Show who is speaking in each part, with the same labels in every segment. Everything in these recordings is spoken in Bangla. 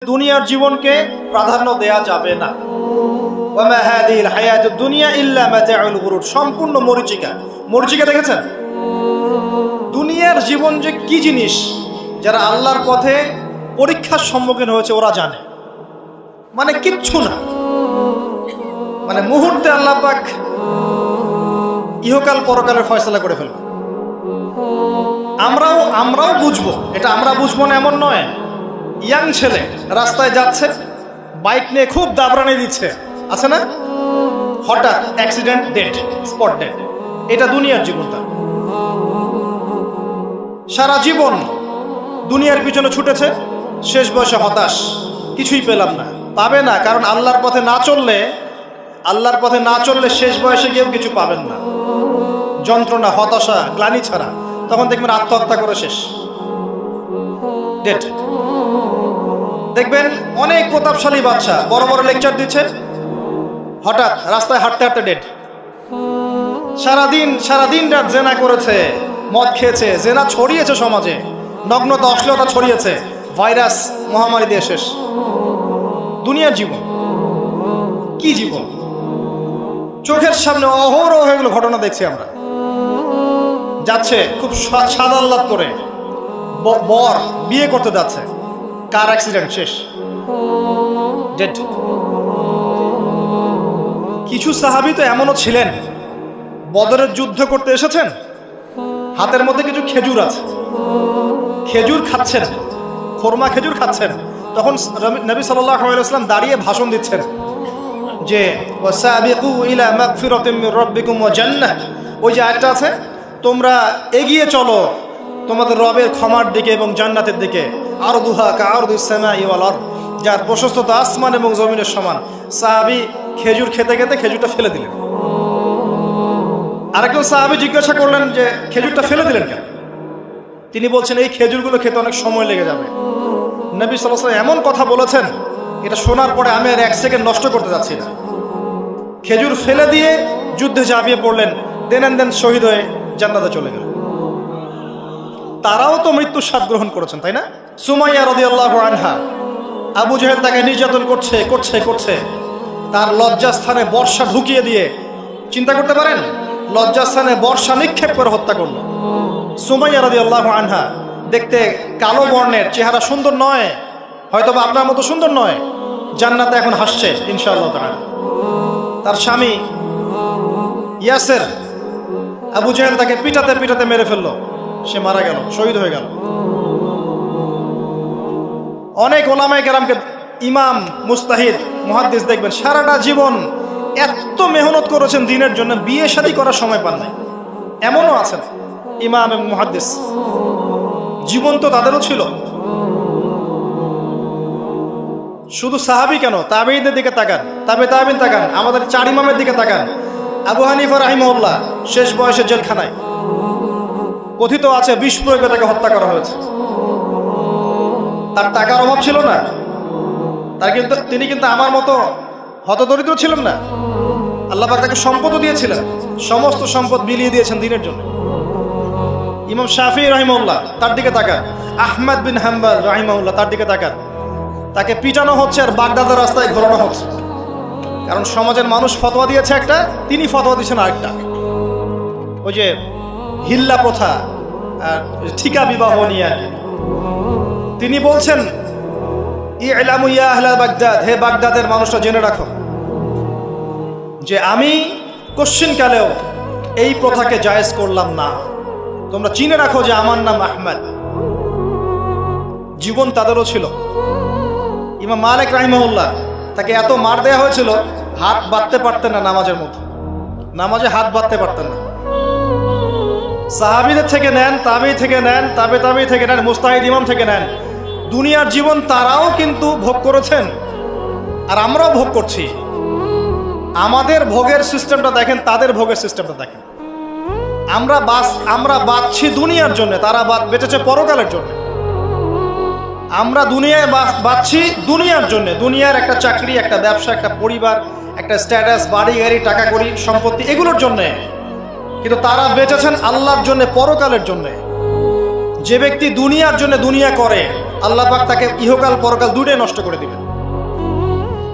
Speaker 1: দুনিয়ার জীবনকে প্রাধান্য দেয়া যাবে না। ওয়ামা হাদিহিল হায়াতুদ দুনিয়া ইল্লা মাতাউল গুরুর, সম্পূর্ণ মরীচিকা। মরীচিকা দেখেছেন? দুনিয়ার জীবন যে কি জিনিস, যারা আল্লাহর পথে পরীক্ষার সম্মুখীন হয়েছে ওরা জানে। মানে কিচ্ছু না, মানে মুহূর্তে আল্লাহ পাক ইহকাল পরকালের ফয়সালা করে ফেলবে। আমরাও বুঝবো, এটা আমরা বুঝবো না এমন নয়। ইয়াং ছেলে রাস্তায় যাচ্ছে, বাইক নিয়ে খুব দাবরানি দিচ্ছে, আছে না? হঠাৎ অ্যাক্সিডেন্ট, ডেড, স্পট ডেড। এটা দুনিয়ার জীবনটা। সারা জীবন দুনিয়ার পিছনে ছুটেছে, শেষ বয়সে হতাশ, কিছুই পেলাম না। পাবে না, কারণ আল্লাহর পথে না চললে শেষ বয়সে গিয়েও কিছু পাবেন না। যন্ত্রণা, হতাশা, গ্লানি ছাড়া। তখন দেখবেন আত্মহত্যা করে শেষ, ডেড। দেখবেন অনেক প্রতাপশালী বাচ্চা বড় বড় লেকচার দিচ্ছে, হঠাৎ রাস্তায় হাঁটতে হাঁটতে ডেড। সারাদিন রাত জেনা করেছে, মদ খেয়েছে, জেনা ছড়িয়েছে সমাজে, নগ্নতা, অশ্লীলতা ছড়িয়েছে, ভাইরাস মহামারী দিয়ে শেষ। দুনিয়ার জীবন কি জীবন! চোখের সামনে অহরহ এগুলো ঘটনা দেখছি আমরা। যাচ্ছে খুব সাদা আহ্লাদ করে, বর বিয়ে করতে যাচ্ছে, কার অ্যাক্সিডেন্ট, শেষ, ডেড। কিছু সাহাবী তো এমনও ছিলেন, বদরের যুদ্ধ করতে এসেছেন, হাতের মধ্যে কিছু খেজুর আছে, খেজুর খাচ্ছেন, খোরমা খেজুর খাচ্ছেন। তখন নবী সাল্লাল্লাহু আলাইহি ওয়াসাল্লাম দাঁড়িয়ে ভাষণ দিচ্ছেন যে ওয়াসাবিকু ইলা মাগফিরাতিম মির রাব্বিকুম ওয়া জান্নাহ। ওই যে আয়াতটা আছে, তোমরা এগিয়ে চলো তোমাদের রবের ক্ষমার দিকে এবং জান্নাতের দিকে। আরদুহা কাআরদিস সামাই ওয়াল আরদ, যার প্রশস্ততা আসমান এবং জমিনের সমান। সাহাবী খেজুর খেতে খেতে খেজুরটা ফেলে দিলেন। আরেকজন সাহাবী জিজ্ঞাসা করলেন যে খেজুরটা ফেলে দিলেন কেন? তিনি বলছেন এই খেজুরগুলো খেতে অনেক সময় লেগে যাবে। নবী সাল্লাল্লাহু আলাইহি ওয়াসাল্লাম এমন কথা বলেছেন, এটা শোনার পরে আমি আর এক সেকেন্ড নষ্ট করতে যাচ্ছি না। খেজুর ফেলে দিয়ে যুদ্ধে ঝাঁপিয়ে পড়লেন, দেন শহীদ হয়ে জান্নাতে চলে গেলেন। তারাও তো মৃত্যুর স্বাদ গ্রহণ করেছেন, তাই না? সুমাইয়া রাদিয়াল্লাহু আনহা, আবু জাহেল তাকে নির্যাতন করছে, তার লজ্জাস্থানে বর্ষা ঢুকিয়ে দিয়ে, চিন্তা করতে পারেন, লজ্জাস্থানে বর্ষা নিক্ষেপ করে হত্যা করলো। সুমাইয়া রাদিয়াল্লাহু আনহা দেখতে কালো বর্ণের, চেহারা সুন্দর নয়, হয়তোবা আপনার মতো সুন্দর নয়, জান্নাতে এখন হাসছে ইনশাআল্লাহ তাআলা। তার স্বামী ইয়াসের, আবু জাহেল তাকে পিটাতে মেরে ফেললো, সে মারা গেল, শহীদ হয়ে গেল। অনেক ওলামায়ে কেরামকে, ইমাম, মুস্তাহিদ, মুহাদ্দিস দেখবেন সারাটা জীবন এত মেহনত করেছেন দ্বীনের জন্য, বিয়ে শাদী করার সময় পান নাই। এমনও আছেন ইমাম এবং মুহাদ্দিস, জীবন তো তাদেরও ছিল। শুধু সাহাবী কেন, তাবেঈদের দিকে তাকান, তাবেঈন তাকান, আমাদের 4 ইমামের দিকে তাকান। আবু হানিফা রাহিমাহুল্লাহ শেষ বয়সে জেলখানায়, কথিত আছে বিষ প্রয়োগে তাকে হত্যা করা হয়েছে। তার টাকার অভাব ছিল না, তিনি কিন্তু আমার মতো হতদরিদ্র ছিলেন না। আল্লাহ পাক তাকে সম্পদও দিয়েছিলেন, সমস্ত সম্পদ বিলিয়ে দিয়েছেন দ্বীনের জন্য। ইমাম শাফিঈ রাহিমাহুল্লাহ, তার দিকে তাকান। আহমদ বিন হাম্বল রাহিমাহুল্লাহ, তার দিকে তাকান। তাকে পিটানো হচ্ছে আর বাগদাদের রাস্তায় ঘোরানো হচ্ছে, কারণ সমাজের মানুষ ফতোয়া দিয়েছে একটা, তিনি ফতোয়া দিচ্ছেন আরেকটা। ওই যে হিল্লা প্রথা আর ঠিকা বিবাহ নিয়ে তিনি বলছেন, ইলামু ইয়া আহলা বাগদাদ, হে বাগদাদের মানুষরা জেনে রাখো যে আমি কশ্চিনকালেও এই প্রথাকে জায়েজ করলাম না। তোমরা চিনে রাখো যে আমার নাম আহমদ। জীবন তাদেরও ছিল। ইমাম মালিক রাহিমাহুল্লাহ, তাকে এত মার দেয়া হয়েছিল, হাত বাঁধতে পারতেন না নামাজের মতো, নামাজে হাত বাঁধতে পারতেন না। সাহাবীদের থেকে নেন, তাবেঈ থেকে নেন, তাবেঈ থেকে নেন, মুস্তাহিদ ইমাম থেকে নেন, দুনিয়ার জীবন তারাও কিন্তু ভোগ করেছেন, আর আমরাও ভোগ করছি। আমাদের ভোগের সিস্টেমটা দেখেন, তাদের ভোগের সিস্টেমটা দেখেন। আমরা বাঁচছি দুনিয়ার জন্য, তারা বেঁচেছে পরকালের জন্য। আমরা দুনিয়ায় বাঁচছি দুনিয়ার জন্য, দুনিয়ার একটা চাকরি, একটা ব্যবসা, একটা পরিবার, একটা স্ট্যাটাস, বাড়ি গাড়ি, টাকা কড়ি, সম্পত্তি, এগুলোর জন্য। কিন্তু তারা বেঁচেছেন আল্লাহর জন্য, পরকালের জন্য। যে ব্যক্তি দুনিয়ার জন্য দুনিয়া করে, আল্লাহ পাক তাকে ইহকাল পরকাল দুটোই নষ্ট করে দিবেন।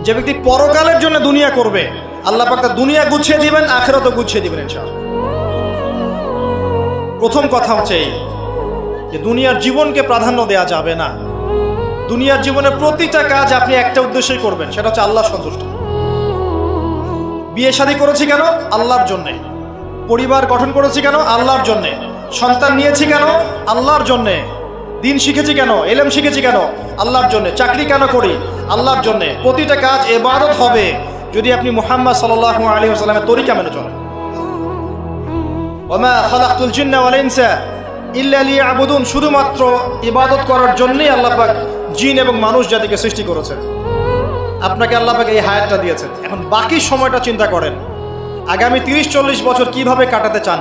Speaker 1: যে ব্যক্তি পরকালের জন্য দুনিয়া করবে, আল্লাহ পাক তার দুনিয়া গুছিয়ে দিবেন, আখিরাতও গুছিয়ে দিবেন ইনশাআল্লাহ। প্রথম কথা হচ্ছে এই যে দুনিয়ার জীবনকে প্রাধান্য দেওয়া যাবে না। দুনিয়ার জীবনের প্রতিটা কাজ আপনি একটা উদ্দেশ্যেই করবেন, সেটা হচ্ছে আল্লাহ সন্তুষ্ট। বিয়ে শাদী করেছি কেন? আল্লাহর জন্যে। পরিবার গঠন করেছি কেন? আল্লাহর জন্যে। সন্তান নিয়েছি কেন? আল্লাহর জন্যে। দিন শিখেছি কেন? ইলম শিখেছি কেন? আল্লাহর জন্যে। চাকরি কেন করি? আল্লাহর জন্যে। প্রতিটা কাজ ইবাদত হবে যদি আপনি মুহাম্মদ সাল্লাল্লাহু আলাইহি ওয়াসাল্লামের তরিকা মেনে চলেন। ওয়া মা খালাকতুল জিন্না ওয়াল ইনসা ইল্লা লিয়াবুদুন, শুধুমাত্র ইবাদত করার জন্যই আল্লাহ পাক জিন এবং মানুষ জাতিকে সৃষ্টি করেছেন। আপনাকে আল্লাহ পাক এই হায়াতটা দিয়েছেন। এখন বাকি সময়টা চিন্তা করেন, আগামী 30-40 বছর কিভাবে কাটাতে চান?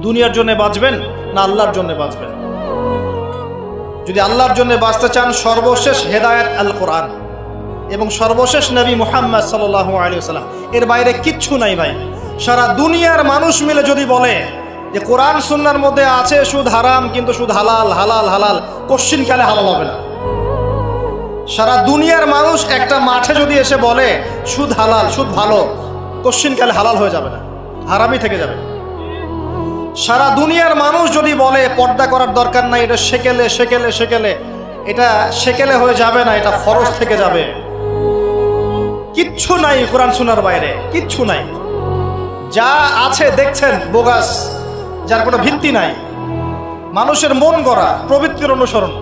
Speaker 1: দুনিয়ার জন্য বাঁচবেন না আল্লাহর জন্য বাঁচবেন? যদি আল্লাহর জন্য বাঁচতে চান, সর্বশেষ হেদায়েত আল কোরআন এবং সর্বশেষ নবী মুহাম্মদ সাল্লাল্লাহু আলাইহি ওয়াসাল্লাম, এর বাইরে কিচ্ছু নাই ভাই। সারা দুনিয়ার মানুষ মিলে যদি বলে যে কোরআন সুন্নাহর মধ্যে আছে সুদ হারাম, কিন্তু সুদ হালাল, হালাল হালাল, কোশ্চিনকালে হালাল হবে না। সারা দুনিয়ার মানুষ একটা মাঠে যদি এসে বলে সুদ হালাল, সুদ ভালো, কোশ্চিনকালে হালাল হয়ে যাবে না, হারামই থেকে যাবে। সারা দুনিয়ার মানুষ যদি বলে পর্দা করার দরকার নাই, এটা সেকেলে সেকেলে সেকেলে, এটা সেকেলে হয়ে যাবে না, এটা ফরজ থেকে যাবে। কিচ্ছু নাই কোরআন সুন্নাহর বাইরে, কিচ্ছু নাই। যা আছে দেখছেন বোগাস, যার কোনো ভিত্তি নাই, মানুষের মন গড়া প্রবৃত্তির অনুসরণ।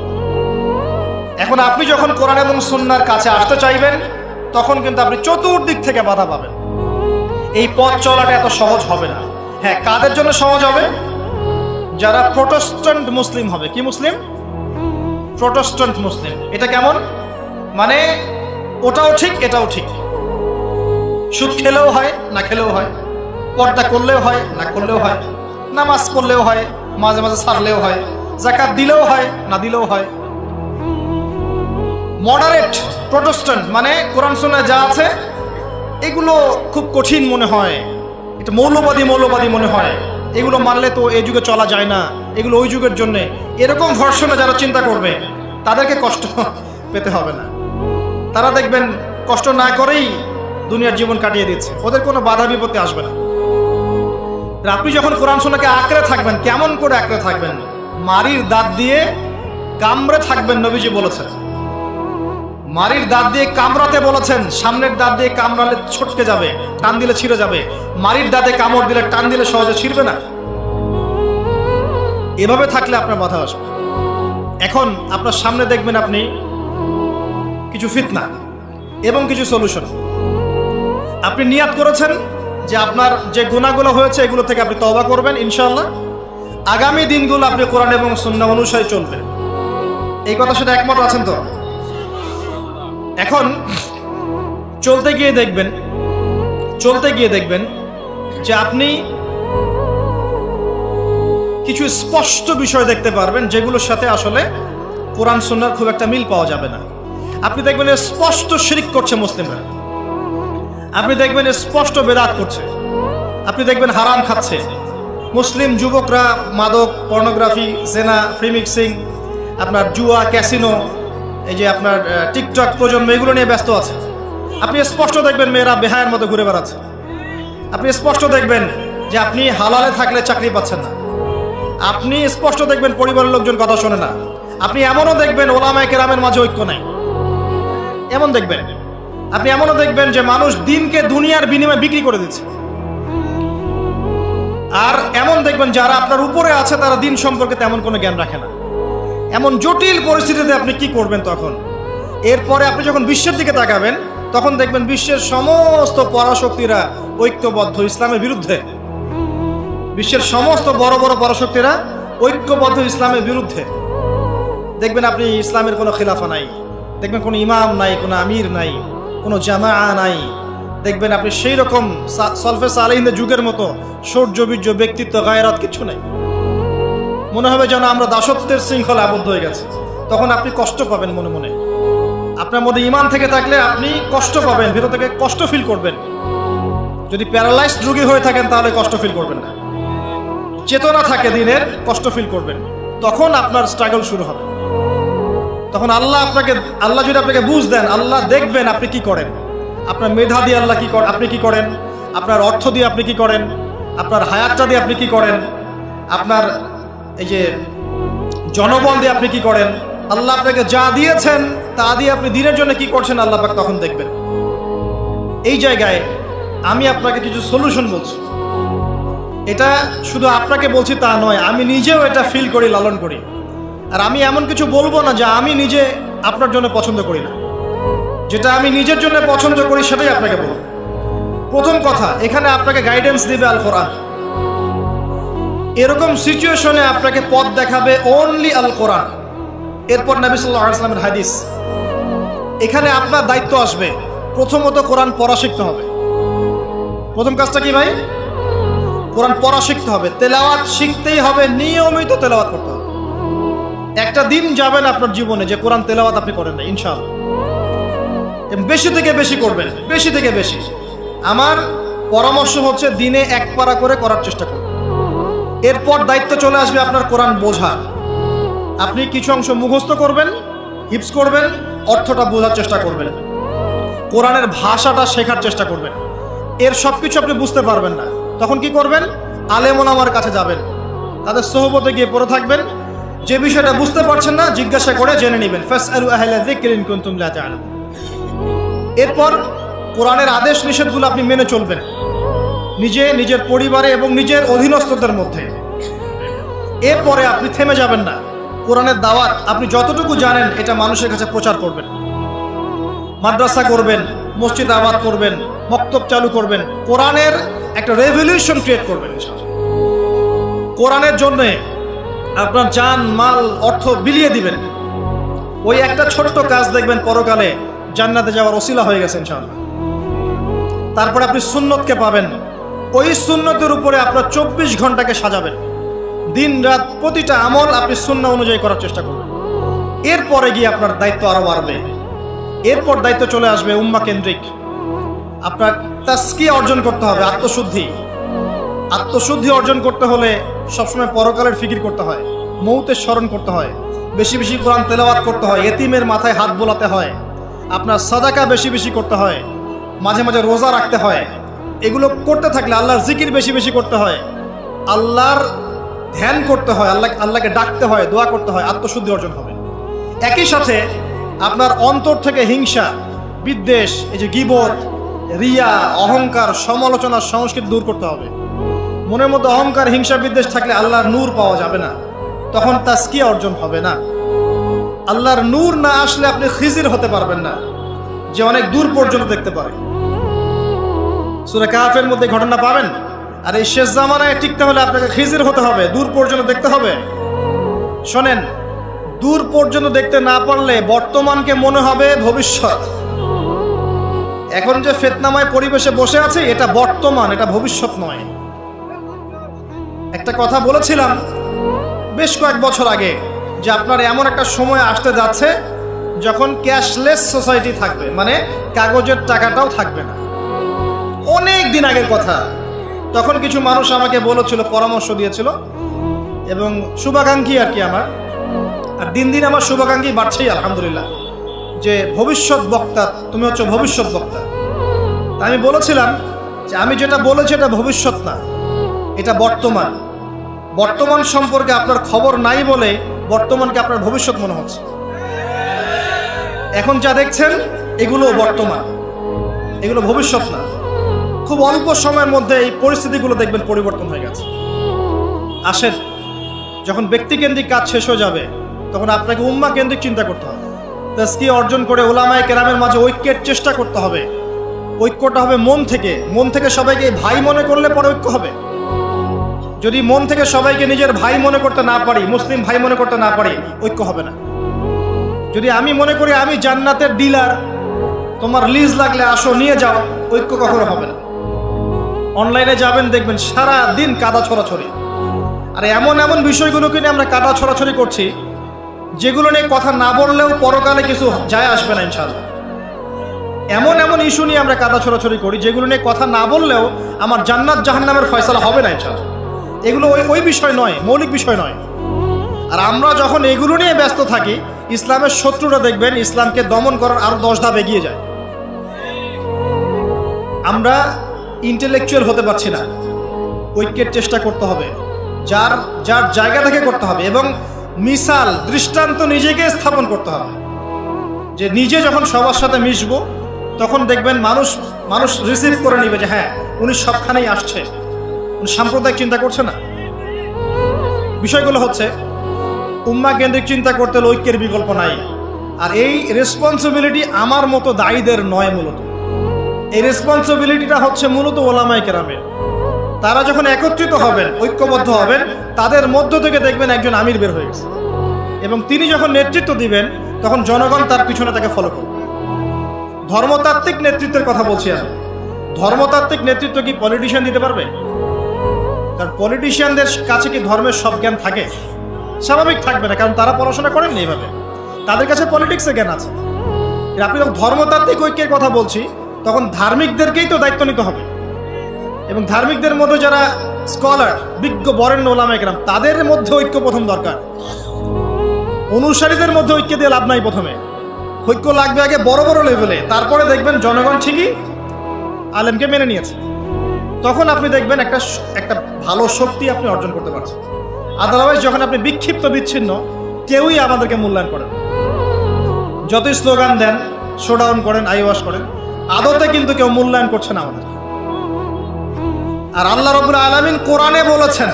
Speaker 1: এখন আপনি যখন কোরআন এবং সুন্নাহর কাছে আসতে চাইবেন, তখন কিন্তু আপনি চতুর্দিক থেকে বাধা পাবেন। এই পথ চলাটা এত সহজ হবে না। হ্যাঁ, কাদের জন্য সহজ হবে? যারা প্রোটেস্ট্যান্ট মুসলিম হবে। কি মুসলিম? প্রোটেস্ট্যান্ট মুসলিম। এটা কেমন? মানে ওটাও ঠিক এটাও ঠিক, সুদ খেলেও হয় না খেলেও হয়, পর্দা করলেও হয় না করলেও হয়, নামাজ পড়লেও হয়, মাঝে মাঝে ছাড়লেও হয়, যাকাত দিলেও হয় না দিলেও হয়। মডারেট প্রোটেস্ট্যান্ট মানে কোরআন সুন্নাহ যা আছে এগুলো খুব কঠিন মনে হয়, এটা মৌলবাদী মৌলবাদী মনে হয়, এগুলো মানলে তো এই যুগে চলা যায় না, এগুলো ওই যুগের জন্য। এরকম ভার্সনে যারা চিন্তা করবে তাদেরকে কষ্ট পেতে হবে না। তারা দেখবেন কষ্ট না করেই দুনিয়ার জীবন কাটিয়ে দিচ্ছে, ওদের কোনো বাধা বিপত্তি আসবে না। আপনি যখন কোরআন সুন্নাহকে আঁকড়ে থাকবেন, কেমন করে আঁকড়ে থাকবেন? মারির দাঁত দিয়ে কামড়ে থাকবেন, নবীজি বলেছেন। মারির দাঁত দিয়ে কামড়াতে বলেছেন, সামনের দাঁত দিয়ে কামড়ালে ছটকে যাবে, টান দিলে ছিঁড়ে যাবে। মারির দাঁতে কামড় দিলে, টান দিলে সহজে ছিঁড়বে না। এভাবে থাকলে আপনার মাথা আসবে। এখন আপনার সামনে দেখবেন আপনি কিছু ফিতনা এবং কিছু সলিউশন। আপনি নিয়াত করেছেন যে আপনার যে গুনাহগুলো হয়েছে এগুলো থেকে আপনি তওবা করবেন ইনশাআল্লাহ। আগামী দিনগুলো আপনি কোরআন এবং সুন্নাহ অনুসারে চলবেন। এই কথার সাথে একমত আছেন তো? এখন চলতে গিয়ে দেখবেন যে আপনি কিছু স্পষ্ট বিষয় দেখতে পারবেন যেগুলোর সাথে আসলে কোরআন সুন্নাহর খুব একটা মিল পাওয়া যাবে না। আপনি দেখবেন স্পষ্ট শিরক করছে মুসলিমরা, আপনি দেখবেন স্পষ্ট বেদাত করছে, আপনি দেখবেন হারাম খাচ্ছে। মুসলিম যুবকরা মাদক, পর্নোগ্রাফি, জেনা, ফ্রি মিক্সিং, আপনার জুয়া, ক্যাসিনো, এই যে আপনার টিকটক প্রজন্ম, এগুলো নিয়ে ব্যস্ত আছে। আপনি স্পষ্ট দেখবেন মেয়েরা বেহায়ের মতো ঘুরে বেড়াচ্ছে। আপনি স্পষ্ট দেখবেন যে আপনি হালালে থাকলে চাকরি পাচ্ছেন না। আপনি স্পষ্ট দেখবেন পরিবারের লোকজন কথা শোনে না। আপনি এমনও দেখবেন ওলামায়ে কেরামের মাঝে ঐক্য নাই, এমন দেখবেন। আপনি এমনও দেখবেন যে মানুষ দিনকে দুনিয়ার বিনিময়ে বিক্রি করে দিচ্ছে। আর এমন দেখবেন যারা আপনার উপরে আছে তারা দিন সম্পর্কে তেমন কোনো জ্ঞান রাখে না। এমন জটিল পরিস্থিতিতে আপনি কি করবেন তখন? এরপরে আপনি যখন বিশ্বের দিকে তাকাবেন তখন দেখবেন বিশ্বের সমস্ত পরাশক্তিরা ঐক্যবদ্ধ ইসলামের বিরুদ্ধে। বিশ্বের সমস্ত বড় বড় পরাশক্তিরা ঐক্যবদ্ধ ইসলামের বিরুদ্ধে। দেখবেন আপনি ইসলামের কোনো খিলাফা নাই, দেখবেন কোনো ইমাম নাই, কোনো আমির নাই, কোনো জামাআ নাই। দেখবেন আপনি সেই রকম সলফে সালেহিনদের যুগের মতো শৌর্য বীর্য, ব্যক্তিত্ব, গায়রাত কিছু নাই। মনে হবে যেন আমরা দাসত্বের শৃঙ্খলা আবদ্ধ হয়ে গেছে। তখন আপনি কষ্ট পাবেন মনে মনে। আপনার মধ্যে ঈমান থেকে থাকলে আপনি কষ্ট পাবেন, ভিতর থেকে কষ্ট ফিল করবেন। যদি প্যারালাইজড রোগী হয়ে থাকেন তাহলে কষ্ট ফিল করবেন না। চেতনা থাকে দিনের, কষ্ট ফিল করবেন। তখন আপনার স্ট্রাগল শুরু হবে। তখন আল্লাহ যদি আপনাকে বুঝ দেন, আল্লাহ দেখবেন আপনি কি করেন। আপনার মেধা দিয়ে আল্লাহ আপনি কি করেন, আপনার অর্থ দিয়ে আপনি কি করেন, আপনার হায়াতটা দিয়ে আপনি কি করেন, আপনার এই যে জনবল দিয়ে আপনি কি করেন, আল্লাহ আপনাকে যা দিয়েছেন তা দিয়ে আপনি দিনের জন্য কি করছেন, আল্লাহ পাক তখন দেখবেন। এই জায়গায় আমি আপনাকে কিছু সলিউশন বলছি। এটা শুধু আপনাকে বলছি তা নয়, আমি নিজেও এটা ফিল করি, লালন করি। আর আমি এমন কিছু বলবো না যা আমি নিজে আপনার জন্য পছন্দ করি না। যেটা আমি নিজের জন্য পছন্দ করি সেটাই আপনাকে বলবো। প্রথম কথা, এখানে আপনাকে গাইডেন্স দিবে আল কোরআন। এরকম সিচুয়েশনে আপনাকে পথ দেখাবে অনলি আল কোরআন। এরপর নবী সাল্লাল্লাহু আলাইহি ওয়াসাল্লামের হাদিস। এখানে আপনার দায়িত্ব আসবে প্রথমত কোরআন পড়া শিখতে হবে। প্রথম কাজটা কি ভাই? কোরআন পড়া শিখতে হবে, তেলাওয়াত শিখতেই হবে, নিয়মিত তেলাওয়াত করতে হবে। একটা দিন যাবেন আপনার জীবনে যে কোরআন তেলাওয়াত আপনি করেন না, ইনশাআল্লাহ। বেশি থেকে বেশি করবেন, বেশি থেকে বেশি। আমার পরামর্শ হচ্ছে দিনে এক পারা করে করার চেষ্টা করুন। এরপর দায়িত্ব চলে আসবে আপনার কোরআন বোঝা। আপনি কিছু অংশ মুখস্থ করবেন, হিফজ করবেন, অর্থটা বোঝার চেষ্টা করবেন, কোরআনের ভাষাটা শেখার চেষ্টা করবেন। এর সব কিছু আপনি বুঝতে পারবেন না, তখন কি করবেন? আলেম ওলামার কাছে যাবেন, তাদের সোহবতে গিয়ে পড়ে থাকবেন। যে বিষয়টা বুঝতে পারছেন না জিজ্ঞাসা করে জেনে নেবেন। ফাসআলু আহলা যিকরি ইন কুনতুম লা তা'লামুন। এরপর কোরআনের আদেশ নিষেধগুলো আপনি মেনে চলবেন, নিজের পরিবারে এবং নিজের অধীনস্থদের মধ্যে। এরপরে আপনি থেমে যাবেন না। কোরআনের দাওয়াত আপনি যতটুকু জানেন এটা মানুষের কাছে প্রচার করবেন। মাদ্রাসা করবেন, মসজিদ আবাদ করবেন, মক্তব চালু করবেন, কোরআনের একটা রেভলিউশন ক্রিয়েট করবেন। কোরআনের জন্যে আপনার জান মাল অর্থ বিলিয়ে দিবেন। ওই একটা ছোট্ট কাজ দেখবেন পরকালে জান্নাতে যাওয়ার ওসিলা হয়ে গেছে ইনশাআল্লাহ। তারপরে আপনি সুন্নতকে পাবেন। ওই সুন্নতের উপরে আপনার 24 ঘন্টাকে সাজাবেন। দিন রাত প্রতিটা আমল আপনি সুন্নাহ অনুযায়ী করার চেষ্টা করবেন। এরপরে গিয়ে আপনার দায়িত্ব আরো বাড়বে। এরপর দায়িত্ব চলে আসবে উম্মাহ কেন্দ্রিক। আপনার তাসকিয়া অর্জন করতে হবে, আত্মশুদ্ধি। আত্মশুদ্ধি অর্জন করতে হলে সবসময় পরকালের ফিকির করতে হয়, মৌতের স্মরণ করতে হয়, বেশি বেশি কোরআন তেলাওয়াত করতে হয়, এতিমের মাথায় হাত বোলাতে হয়, আপনার সাদাকা বেশি বেশি করতে হয়, মাঝে মাঝে রোজা রাখতে হয়। এগুলো করতে থাকলে আল্লাহর জিকির বেশি বেশি করতে হয়, আল্লাহর ধ্যান করতে হয়, আল্লাহকে ডাকতে হয়, দোয়া করতে হয়, আত্মশুদ্ধি অর্জন হবে। একই সাথে আপনার অন্তর থেকে হিংসা, বিদ্বেষ, এই যে গীবত, রিয়া, অহংকার, সমালোচনা, সংস্কৃতি দূর করতে হবে। মনের মধ্যে অহংকার, হিংসা, বিদ্বেষ থাকলে আল্লাহর নূর পাওয়া যাবে না, তখন তাসকিয়া অর্জন হবে না। আল্লাহর নূর না আসলে আপনি খিজির হতে পারবেন না, যে অনেক দূর পর্যন্ত দেখতে পারে। সূরা কাহফের মধ্যে ঘটনা পাবেন। আর এই শেষ জামানায় টিকতে হলে আপনাকে খিজির হতে হবে, দূর পর্যন্ত দেখতে হবে। শোনেন, দূর পর্যন্ত দেখতে না পারলে বর্তমানকে মনে হবে ভবিষ্যৎ। এখন যে ফিতনাময় পরিবেশে বসে আছে এটা বর্তমান, এটা ভবিষ্যৎ নয়। একটা কথা বলেছিলাম বেশ কয়েক বছর আগে যে আপনার এমন একটা সময় আসতে যাচ্ছে যখন ক্যাশলেস সোসাইটি থাকবে, মানে কাগজের টাকাটাও থাকবে না। অনেক দিন আগের কথা। তখন কিছু মানুষ আমাকে বলেছিল, পরামর্শ দিয়েছিল এবং শুভাকাঙ্ক্ষী আর কি আমার। আর দিন দিন আমার শুভাকাঙ্ক্ষী বাড়ছেই আলহামদুলিল্লাহ, যে ভবিষ্যৎ বক্তা, তুমি হচ্ছে ভবিষ্যৎ বক্তা। তা আমি বলেছিলাম যে আমি যেটা বলেছি এটা ভবিষ্যৎ না, এটা বর্তমান। বর্তমান সম্পর্কে আপনার খবর নাই বলে বর্তমানকে আপনার ভবিষ্যৎ মনে হচ্ছে। এখন যা দেখছেন এগুলো বর্তমান, এগুলো ভবিষ্যৎ না। খুব অল্প সময়ের মধ্যে এই পরিস্থিতিগুলো দেখবেন পরিবর্তন হয়ে গেছে। আসেন, যখন ব্যক্তিকেন্দ্রিক কাজ শেষ হয়ে যাবে তখন আপনাকে উম্মাহ কেন্দ্রিক চিন্তা করতে হবে। তাসকিয়া অর্জন করে উলামায়ে কেরামের মাঝে ঐক্যের চেষ্টা করতে হবে। ঐক্যটা হবে মন থেকে। মন থেকে সবাইকে ভাই মনে করলে পরে ঐক্য হবে। যদি মন থেকে সবাইকে নিজের ভাই মনে করতে না পারি, মুসলিম ভাই মনে করতে না পারি, ঐক্য হবে না। যদি আমি মনে করি আমি জান্নাতের ডিলার, তোমার লিজ লাগলে আসো নিয়ে যাও, ঐক্য কখনো হবে না। অনলাইনে যাবেন দেখবেন সারা দিন কাদা ছড়াছড়ি। আর এমন এমন বিষয়গুলোকে নিয়ে আমরা কাদা ছড়াছড়ি করছি যেগুলো নিয়ে কথা না বললেও পরকালে কিছু যায় আসবে না ইনশাআল্লাহ। এমন এমন ইস্যু নিয়ে আমরা কাদা ছড়াছড়ি করি যেগুলো নিয়ে কথা না বললেও আমার জান্নাত জাহান্নামের ফয়সালা হবে না ইনশাআল্লাহ। এগুলো ওই বিষয় নয়, মৌলিক বিষয় নয়। আর আমরা যখন এগুলো নিয়ে ব্যস্ত থাকি, ইসলামের শত্রুরা দেখবেন ইসলামকে দমন করার আরো 10 ধাপ এগিয়ে যায়। আমরা ইন্টেলেকচুয়াল হতে পারছি না, ঐক্যের চেষ্টা করতে হবে, যার যার জায়গা থেকে করতে হবে, এবং মিসাল দৃষ্টান্ত নিজেকে স্থাপন করতে হবে যে নিজে যখন সবার সাথে মিশবো তখন দেখবেন মানুষ রিসিভ করে নিবে যে হ্যাঁ উনি সবখানেই আসছে, উনি সাম্প্রদায়িক চিন্তা করছে না। বিষয়গুলো হচ্ছে উম্মা কেন্দ্রিক চিন্তা করতে হলে ঐক্যের বিকল্প নাই। আর এই রেসপন্সিবিলিটি আমার মতো দায়ীদের নয়, মূলত এই রেসপন্সিবিলিটিটা হচ্ছে মূলত ওলামায়ে কেরামের। তারা যখন একত্রিত হবেন, ঐক্যবদ্ধ হবেন, তাদের মধ্য থেকে দেখবেন একজন আমির বের হয়ে গেছে, এবং তিনি যখন নেতৃত্ব দিবেন তখন জনগণ তার পিছনে তাকে ফলো করবে। ধর্মতাত্ত্বিক নেতৃত্বের কথা বলছি আমি। ধর্মতাত্ত্বিক নেতৃত্ব কি পলিটিশিয়ান দিতে পারবে? কারণ পলিটিশিয়ানদের কাছে কি ধর্মের সব জ্ঞান থাকে? স্বাভাবিক থাকবে না, কারণ তারা পড়াশোনা করেননি এইভাবে, তাদের কাছে পলিটিক্সের জ্ঞান আছে। আপনি যখন ধর্মতাত্ত্বিক ঐক্যের কথা বলছি তখন ধার্মিকদেরকেই তো দায়িত্ব নিতে হবে, এবং ধার্মিকদের মধ্যে যারা স্কলার, বিজ্ঞ বরেণ্য ওলামায়ে কেরাম, তাদের মধ্যে ঐক্য প্রথম দরকার। অনুসারীদের মধ্যে ঐক্য দিয়ে লাভ নাই। প্রথমে ঐক্য লাগবে আগে বড় বড় লেভেলে, তারপরে দেখবেন জনগণ ঠিকই আলেমকে মেনে নিয়েছে, তখন আপনি দেখবেন একটা ভালো শক্তি আপনি অর্জন করতে পারছেন। আদারওয়াইজ যখন আপনি বিক্ষিপ্ত বিচ্ছিন্ন, কেউই আমাদেরকে মূল্যায়ন করেন, যতই স্লোগান দেন, শোডাউন করেন, আইওয়াশ করেন, আদতে কিন্তু কেউ মূল্যায়ন করছে না আমাদের। আর আল্লাহ রাব্বুল আলামিন কোরআনে বলেছেন,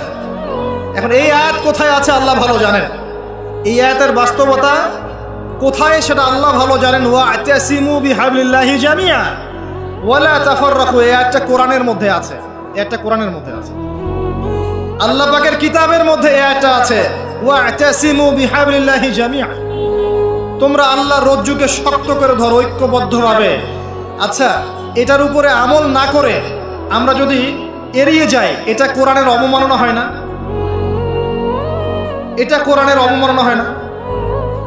Speaker 1: এখন এই আয়াত কোথায় আছে আল্লাহ ভালো জানেন, এই আয়াতের বাস্তবতা কোথায় সেটা আল্লাহ ভালো জানেন। ওয়া'তাসিমু বিহাবলিল্লাহি জামিআ ওয়ালা তাফাররাকু, এই আয়াতটা কোরআনের মধ্যে আছে, এটা কোরআনের মধ্যে আছে, আল্লাহ পাকের কিতাবের মধ্যে এই আয়াতটা আছে, ওয়া'তাসিমু বিহাবলিল্লাহি জামিআ, তোমরা আল্লাহর রজ্জুকে শক্ত করে ধরো ঐক্যবদ্ধভাবে। আচ্ছা, এটার উপরে আমল না করে আমরা যদি এড়িয়ে যাই, এটা কোরআনের অবমাননা হয় না? এটা কোরআনের অবমাননা হয় না?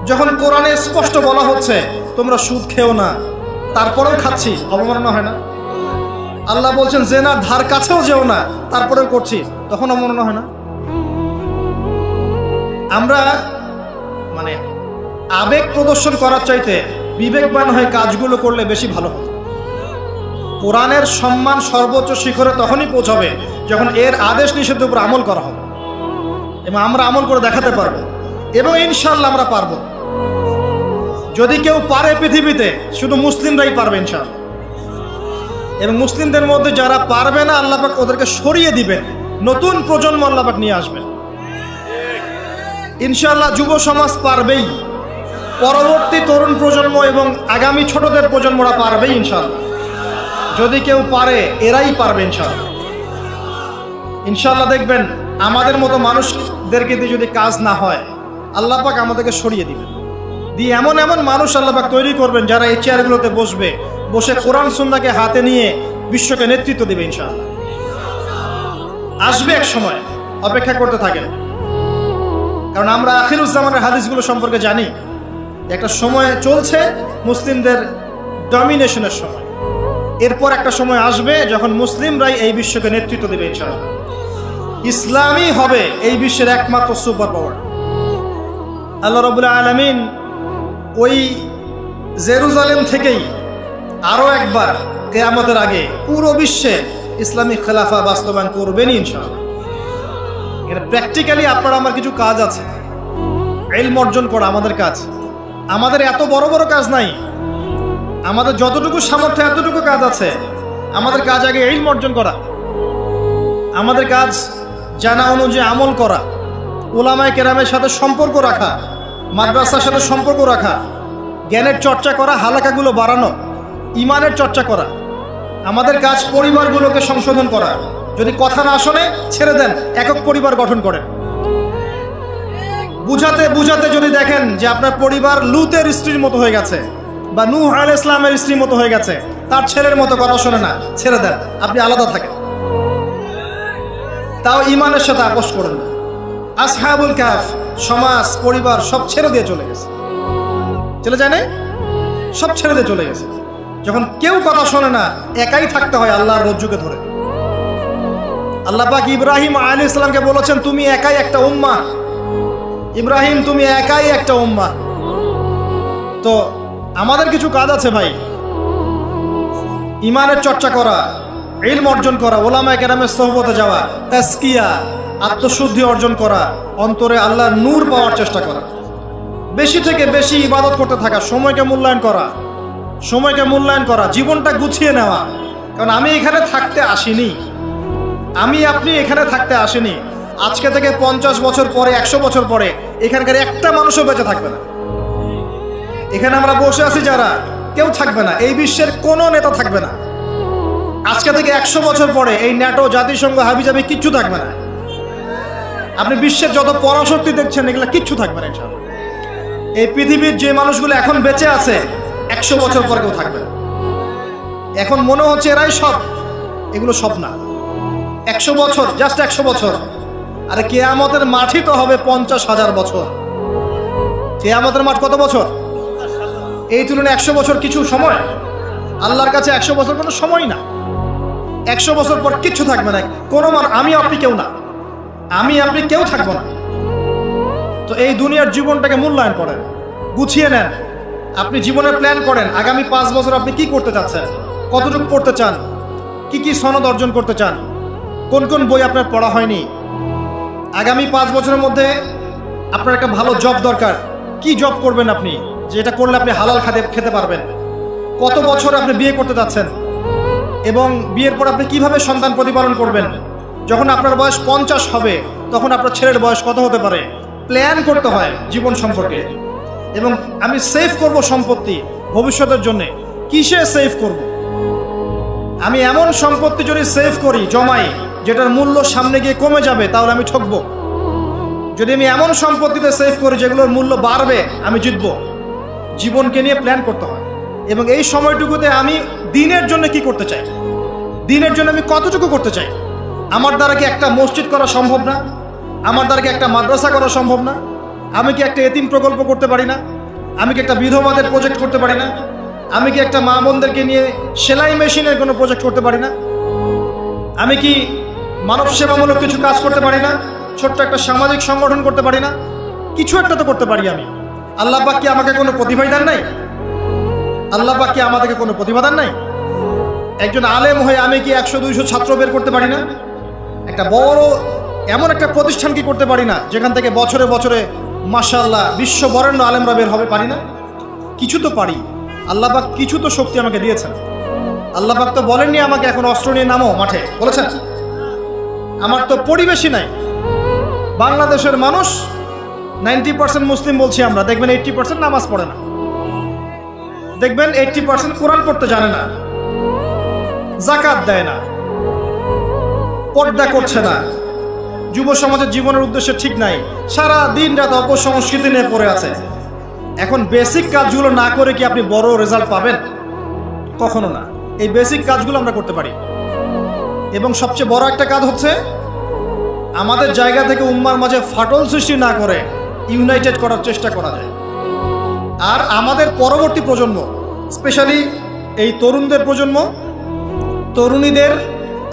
Speaker 1: যখন কোরআনে স্পষ্ট বলা হচ্ছে তোমরা সুদ খেও না, তারপরেও খাচ্ছি, অবমাননা হয় না? আল্লাহ বলছেন জেনার ধার কাছেও যেও না, তারপরেও করছি, তখন অবমাননা হয় না? আমরা মানে আবেগ প্রদর্শন করার চাইতে বিবেকবান হয়ে কাজগুলো করলে বেশি ভালো হতো। কোরআনের সম্মান সর্বোচ্চ শিখরে তখনই পৌঁছাবে যখন এর আদেশ নিষেধের উপর আমল করা হবে, এবং আমরা আমল করে দেখাতে পারবো, এবং ইনশাআল্লাহ আমরা পারবো। যদি কেউ পারে পৃথিবীতে, শুধু মুসলিমরাই পারবে ইনশাআল্লাহ। এবং মুসলিমদের মধ্যে যারা পারবে না, আল্লাহ পাক ওদেরকে সরিয়ে দিবেন, নতুন প্রজন্ম আল্লাহ পাক নিয়ে আসবেন ইনশাআল্লাহ। যুব সমাজ পারবেই, পরবর্তী তরুণ প্রজন্ম এবং আগামী ছোটদের প্রজন্মরা পারবেই ইনশাআল্লাহ। যদি কেউ পারে, এরাই পারবে ইনশাআল্লাহ। ইনশাআল্লাহ দেখবেন আমাদের মতো মানুষদেরকে দিয়ে যদি কাজ না হয়, আল্লাহ পাক আমাদেরকে সরিয়ে দিবেন, দিয়ে এমন এমন মানুষ আল্লাহ পাক তৈরি করবেন যারা এই চেয়ারগুলোতে বসে কোরআন সুন্নাহকে হাতে নিয়ে বিশ্বকে নেতৃত্ব দেবে ইনশাআল্লাহ। আসবে এক সময়, অপেক্ষা করতে থাকেন, কারণ আমরা আখিরুজ্জামানের হাদিসগুলো সম্পর্কে জানি। একটা সময় চলছে মুসলিমদের ডমিনেশনের সময়, এরপর একটা সময় আসবে যখন মুসলিমরাই এই বিশ্বকে নেতৃত্ব দেবে ইনশাআল্লাহ। ইসলামই হবে এই বিশ্বের একমাত্র সুপার পাওয়ার। আল্লাহ রাব্বুল আলামিন ওই জেরুজালেম থেকেই আরো একবার কিয়ামতের আগে পুরো বিশ্বে ইসলামিক খেলাফা বাস্তবায়ন করবেনই ইনশাআল্লাহ। এটা প্র্যাকটিক্যালি আপনার আমার কিছু কাজ আছে, ইলম অর্জন করা আমাদের কাজ। আমাদের এত বড় বড় কাজ নাই, আমাদের যতটুকু সামর্থ্য এতটুকু কাজ আছে। আমাদের কাজ আগে ইলম অর্জন করা, আমাদের কাজ জানা অনুযায়ী আমল করা, উলামায়ে কেরামের সাথে সম্পর্ক রাখা, মাদ্রাসার সাথে সম্পর্ক রাখা, জ্ঞানের চর্চা করা, হালাকাগুলো বাড়ানো, ইমানের চর্চা করা। আমাদের কাজ পরিবারগুলোকে সংশোধন করা। যদি কথা না শোনে ছেড়ে দেন, একক পরিবার গঠন করেন। বুঝাতে বুঝাতে যদি দেখেন যে আপনার পরিবার লুতের স্ত্রীর মতো হয়ে গেছে, বা নূহ আলাইহিস সালামের স্ত্রীর মতো হয়ে গেছে, তার ছেলের মতো কথা শোনে না, ছেড়ে দেন, আপনি আলাদা থাকেন। তাও ইমানের সাথে আপোষ করেন না। আসহাবুল কাহফ সমাজ, পরিবার সব ছেড়ে দিয়ে চলে গেছে, চলে যায় না, সব ছেড়ে দিয়ে চলে গেছে। যখন কেউ কথা শোনে না, একাই থাকতে হয় আল্লাহর রজ্জুকে ধরে। আল্লাহ পাক ইব্রাহিম আলাইহিস সালামকে বলেছেন তুমি একাই একটা উম্মাহ, ইব্রাহিম তুমি একাই একটা উম্মাহ। তো আমাদের কিছু কাজ আছে ভাই, ইমানের চর্চা করা, ইলম অর্জন করা, ওলামায়ে কেরামের সোহবতে যাওয়া, তাজকিয়া, আত্মশুদ্ধি অর্জন করা, অন্তরে আল্লাহর নূর পাওয়ার চেষ্টা করা, বেশি থেকে বেশি ইবাদত করতে থাকা, সময়কে মূল্যায়ন করা, সময়কে মূল্যায়ন করা, জীবনটা গুছিয়ে নেওয়া। কারণ আমি এখানে থাকতে আসিনি, আমি আপনি এখানে থাকতে আসিনি। আজকে থেকে 50 বছর পরে, 100 বছর পরে এখানকার একটা মানুষও বেঁচে থাকবে না। এখানে আমরা বসে আছি যারা, কেউ থাকবে না, এই বিশ্বের কোনো নেতা থাকবে না। আজকে থেকে 100 বছর পরে এই ন্যাটো, জাতিসংঘ, হাবিজাবি কিচ্ছু থাকবে না। আপনি বিশ্বের যত পরাশক্তি দেখছেন এগুলো কিচ্ছু থাকবে না ইনশাআল্লাহ। এই পৃথিবীর যে মানুষগুলো এখন বেঁচে আছে 100 বছর পরে কেউ থাকবে না। এখন মনে হচ্ছে এরাই সব, এগুলো সব না। 100 বছর, জাস্ট 100 বছর। আরে কিয়ামতের মাঠই তো হবে 50,000 বছর। কিয়ামতের মাঠ কত বছর? এই তুলনায় 100 বছর কিছু সময়? আল্লাহর কাছে 100 বছর কোনো সময় না। 100 বছর পর কিচ্ছু থাকবে না, কোনো আমি আপনি কেউ না, আমি আপনি কেউ থাকবো না। তো এই দুনিয়ার জীবনটাকে মূল্যায়ন করেন, গুছিয়ে নেন। আপনি জীবনের প্ল্যান করেন, আগামী 5 বছর আপনি কি করতে চাচ্ছেন, কতটুকু পড়তে চান, কি কি সনদ অর্জন করতে চান, কোন কোন বই আপনার পড়া হয়নি। আগামী 5 বছরের মধ্যে আপনার একটা ভালো জব দরকার, কি জব করবেন আপনি, যেটা করলে আপনি হালাল খেতে পারবেন। কত বছর আপনি বিয়ে করতে যাচ্ছেন এবং বিয়ের পর আপনি কিভাবে সন্তান প্রতিপালন করবেন। যখন আপনার বয়স 50 হবে তখন আপনার ছেলের বয়স কত হতে পারে, প্ল্যান করতে হয় জীবন সম্পর্কে। এবং আমি সেভ করব সম্পত্তি ভবিষ্যতের জন্য, কিসে সেভ করব? আমি এমন সম্পত্তি যদি সেভ করি, জমাই, যেটার মূল্য সামনে গিয়ে কমে যাবে, তাহলে আমি ঠকবো। যদি আমি এমন সম্পত্তিতে সেভ করি যেগুলোর মূল্য বাড়বে, আমি জিতবো। জীবনকে নিয়ে প্ল্যান করতে হয়। এবং এই সময়টুকুতে আমি দিনের জন্য কি করতে চাই, দিনের জন্য আমি কতটুকু করতে চাই। আমার দ্বারা কি একটা মসজিদ করা সম্ভব না? আমার দ্বারা কি একটা মাদ্রাসা করা সম্ভব না? আমি কি একটা এতিম প্রকল্প করতে পারি না? আমি কি একটা বিধবাদের প্রজেক্ট করতে পারি না? আমি কি একটা মা বোনদেরকে নিয়ে সেলাই মেশিনের কোনো প্রজেক্ট করতে পারি না? আমি কি মানব সেবামূলক কিছু কাজ করতে পারি না? ছোট্ট একটা সামাজিক সংগঠন করতে পারি না? কিছু একটা তো করতে পারি আমি। আল্লাহ পাক কি আমাকে কোনো প্রতিভা দেন নাই? আল্লাহ পাক কি আমাদেরকে কোনো প্রতিভা দেন নাই? একজন আলেম হয়ে আমি কি 100-200 ছাত্র বের করতে পারি না? একটা বড় এমন একটা প্রতিষ্ঠান কি করতে পারি না যেখান থেকে বছরে বছরে মাশাআল্লাহ বিশ্ব বরেণ্য আলেমরা বের হবে? পারি না? কিছু তো পারি। আল্লাহ পাক কিছু তো শক্তি আমাকে দিয়েছেন। আল্লাহ পাক তো বলেননি আমাকে এখন অস্ত্র নিয়ে নামো মাঠে, বলেছেন? আমার তো পরিবেশই নাই। বাংলাদেশের মানুষ 90% মুসলিম বলছি আমরা, দেখবেন 80% নামাজ পড়ে না, দেখবেন 80% কোরআন পড়তে জানে না, যাকাত দেয় না, পর্দা করছে না, যুব সমাজের জীবনের উদ্দেশ্য ঠিক নাই, সারা দিন রাত অপসংস্কৃতি নিয়ে পড়ে আছে। এখন বেসিক কাজগুলো না করে কি আপনি বড় রেজাল্ট পাবেন? কখনো না। এই বেসিক কাজগুলো আমরা করতে পারি। এবং সবচেয়ে বড় একটা কাজ হচ্ছে আমাদের জায়গা থেকে উম্মার মাঝে ফাটল সৃষ্টি না করে ইউনাইটেড করার চেষ্টা করা যায়। আর আমাদের পরবর্তী প্রজন্ম, স্পেশালি এই তরুণদের প্রজন্ম, তরুণীদের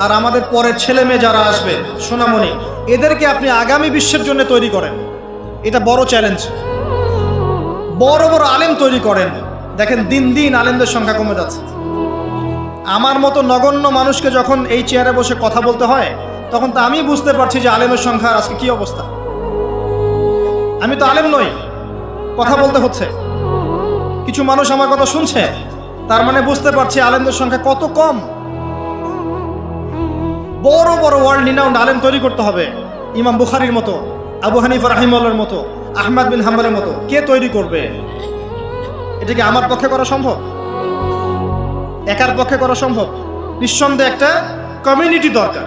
Speaker 1: আর আমাদের পরের ছেলে মেয়ে যারা আসবে, সোনামণি, এদেরকে আপনি আগামী বিশ্বের জন্য তৈরি করেন। এটা বড় চ্যালেঞ্জ। বড় বড় আলেম তৈরি করেন। দেখেন দিন দিন আলেমদের সংখ্যা কমে যাচ্ছে। আমার মতো নগণ্য মানুষকে যখন এই চেয়ারে বসে কথা বলতে হয়, তখন তো আমি বুঝতে পারছি যে আলেমের সংখ্যার আজকে কি অবস্থা। আমি তো আলেম নই, কথা বলতে হচ্ছে। কিছু মানুষ আমার কথা শুনছে, তার মানে বুঝতে পারছি আলেমদের সংখ্যা কত কম। বড় বড় ওয়ার্ল্ড রিনাউন্ড আলেম তৈরি করতে হবে। ইমাম বুখারীর মতো, আবু হানিফা রাহিমাহুল্লাহর মতো, আহমদ বিন হাম্বলের মতো কে তৈরি করবে? এটা কি আমার পক্ষে করা সম্ভব? একার পক্ষে করা সম্ভব? নিঃসন্দেহে একটা কমিউনিটি দরকার।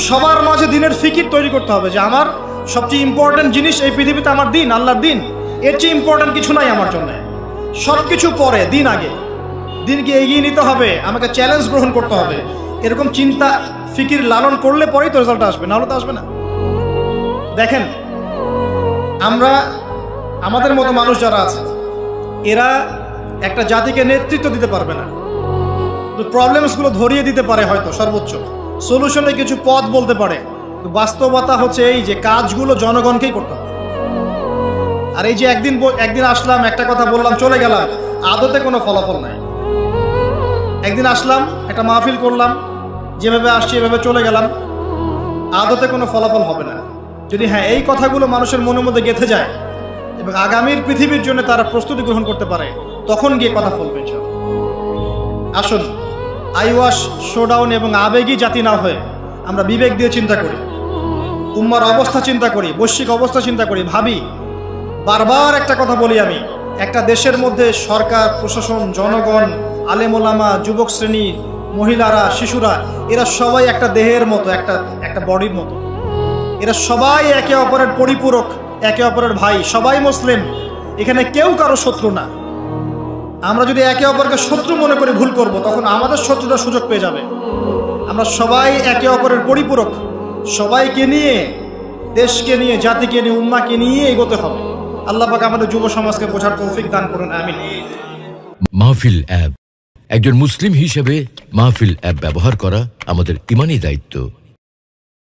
Speaker 1: সবার মাঝে দিনের ফিকির তৈরি করতে হবে যে আমার সবচেয়ে ইম্পর্টেন্ট জিনিস এই পৃথিবীতে আমার দিন, আল্লাহর দিন। এর চেয়ে ইম্পর্টেন্ট কিছু নাই আমার জন্য। সব কিছু পরে, দিন আগে। দিনকে এগিয়ে নিতে হবে, আমাকে চ্যালেঞ্জ গ্রহণ করতে হবে। এরকম চিন্তা ফিকির লালন করলে পরেই তো রেজাল্ট আসবে, নাহলে তো আসবে না। দেখেন আমরা, আমাদের মতো মানুষ যারা আছে, এরা একটা জাতিকে নেতৃত্ব দিতে পারবে না। প্রবলেমসগুলো ধরিয়ে দিতে পারে হয়তো, সর্বোচ্চ সলিউশনে কিছু পথ বলতে পারে। বাস্তবতা হচ্ছে এই যে কাজগুলো জনগণকেই করতে হবে। আর এই যে একদিন আসলাম, একটা কথা বললাম, চলে গেলাম, আদতে কোনো ফলাফল নাই। একদিন আসলাম, একটা মাহফিল করলাম, যেভাবে আসছি এভাবে চলে গেলাম, আদতে কোনো ফলাফল হবে না। যদি হ্যাঁ এই কথাগুলো মানুষের মনের মধ্যে গেঁথে যায় এবং আগামীর পৃথিবীর জন্য তারা প্রস্তুতি গ্রহণ করতে পারে, তখন গিয়ে কথা ফলবে। আসুন, আইওয়াশ, শোডাউন এবং আবেগী জাতি না হয়ে আমরা বিবেক দিয়ে চিন্তা করি, উম্মার অবস্থা চিন্তা করি, বৈশ্বিক অবস্থা চিন্তা করি, ভাবি। বারবার একটা কথা বলি আমি, একটা দেশের মধ্যে সরকার, প্রশাসন, জনগণ, আলেম ওলামা, যুবক শ্রেণী, মহিলারা, শিশুরা, এরা সবাই একটা দেহের মতো, একটা বডির মতো। এরা সবাই একে অপরের পরিপূরক, একে অপরের ভাই, সবাই মুসলিম। এখানে কেউ কারো শত্রু না। আমরা যদি একে অপরকে শত্রু মনে করে ভুল করব, তখন আমাদের শত্রুরা সুযোগ পেয়ে যাবে। আমরা সবাই একে অপরের পরিপূরক, সবাইকে নিয়ে, দেশকে নিয়ে, জাতিকে নিয়ে, উম্মাকে নিয়ে এগোতে হবে। আল্লাহ পাক আমাদের যুব সমাজকে বোঝার তৌফিক দান করুন, আমিন।
Speaker 2: মাহফিল অ্যাপ, একজন মুসলিম হিসেবে মাহফিল অ্যাপ ব্যবহার করা আমাদের ইমানি দায়িত্ব।